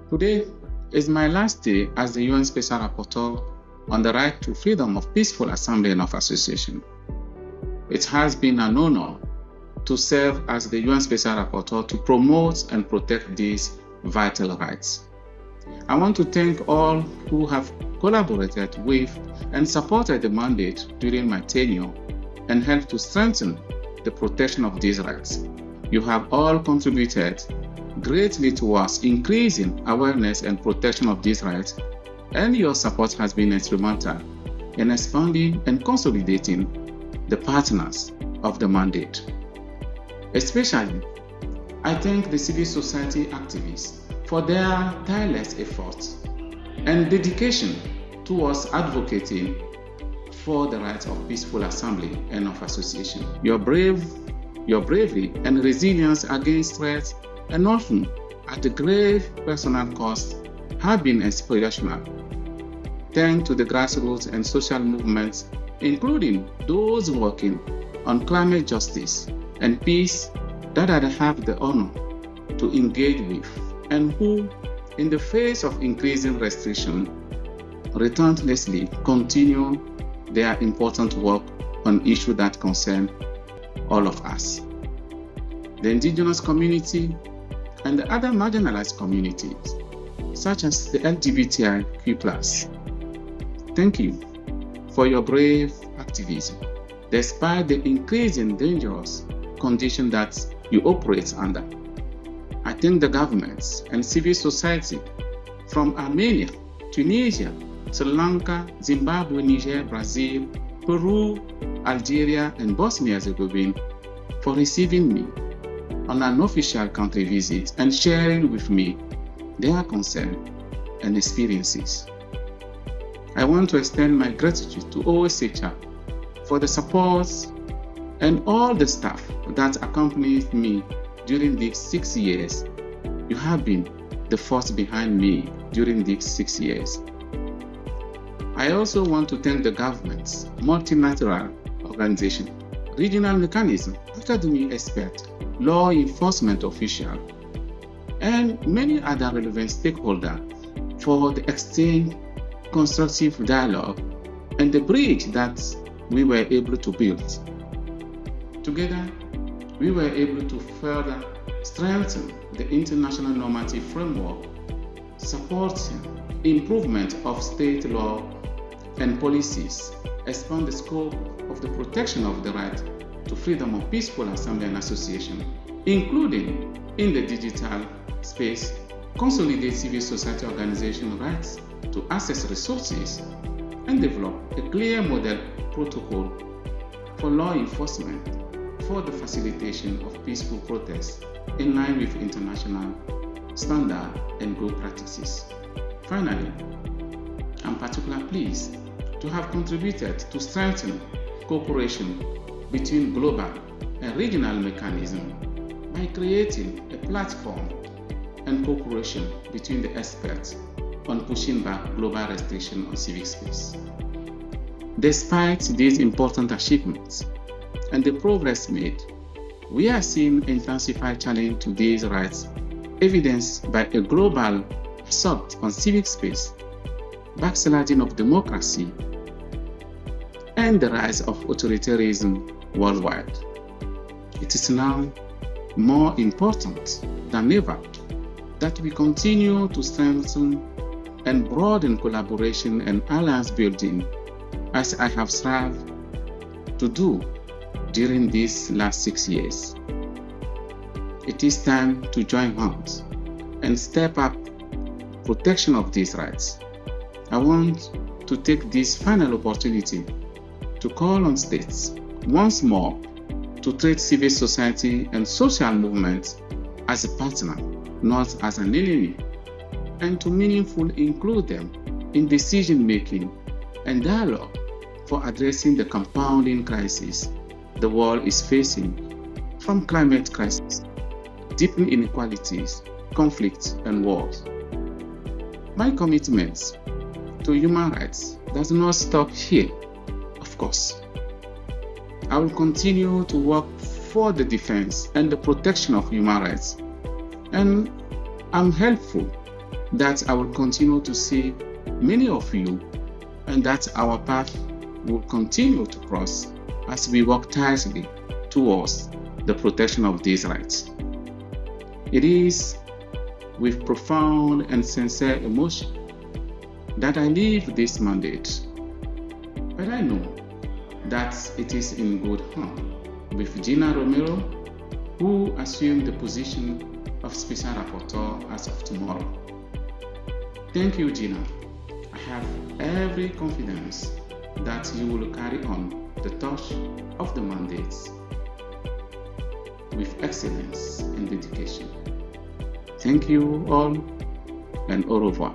Today is my last day as the UN Special Rapporteur on the right to freedom of peaceful assembly and of association. It has been an honor to serve as the UN Special Rapporteur to promote and protect these vital rights. I want to thank all who have collaborated with and supported the mandate during my tenure and helped to strengthen the protection of these rights. You have all contributed greatly towards increasing awareness and protection of these rights, and your support has been instrumental in expanding and consolidating the partners of the mandate. Especially, I thank the civil society activists for their tireless efforts and dedication towards advocating for the rights of peaceful assembly and of association. Your bravery and resilience against threats and often at a grave personal cost have been inspirational. Thanks to the grassroots and social movements, including those working on climate justice and peace that I have the honor to engage with, and who, in the face of increasing restriction, relentlessly continue their important work on issues that concern all of us. The indigenous community and the other marginalized communities, such as the LGBTIQ+. Thank you for your brave activism, despite the increasing dangerous condition that you operate under. I thank the governments and civil society from Armenia, Tunisia, Sri Lanka, Zimbabwe, Niger, Brazil, Peru, Algeria, and Bosnia-Herzegovina for receiving me on an official country visit and sharing with me their concern and experiences. I want to extend my gratitude to OSHR for the support and all the staff that accompanied me during these 6 years. You have been the force behind me during these 6 years. I also want to thank the governments, multilateral organizations, regional mechanisms, academic experts, law enforcement officials, and many other relevant stakeholders for the exchange, constructive dialogue, and the bridge that we were able to build. Together, we were able to further strengthen the international normative framework, supporting improvement of state law and policies, expand the scope of the protection of the right to freedom of peaceful assembly and association, including in the digital space, consolidate civil society organization rights to access resources, and develop a clear model protocol for law enforcement for the facilitation of peaceful protests in line with international standards and good practices. Finally, I'm particularly pleased to have contributed to strengthen cooperation between global and regional mechanisms by creating a platform and cooperation between the experts on pushing back global restriction on civic space. Despite these important achievements and the progress made, we are seeing intensified challenge to these rights, evidenced by a global assault on civic space, backsliding of democracy, and the rise of authoritarianism worldwide. It is now more important than ever that we continue to strengthen and broaden collaboration and alliance building, as I have strived to do during these last 6 years. It is time to join hands and step up protection of these rights. I want to take this final opportunity to call on states once more to treat civil society and social movements as a partner, not as an enemy, and to meaningfully include them in decision-making and dialogue for addressing the compounding crisis the world is facing, from climate crisis, deepening inequalities, conflicts, and wars. My commitment to human rights does not stop here, of course. I will continue to work for the defense and the protection of human rights, and I'm hopeful that I will continue to see many of you, and that our path will continue to cross as we work tirelessly towards the protection of these rights. It is with profound and sincere emotion that I leave this mandate, but I know that it is in good hands with Gina Romero, who assumed the position of Special Rapporteur as of tomorrow. Thank you, Gina. I have every confidence that you will carry on the torch of the mandates with excellence and dedication. Thank you all, and au revoir.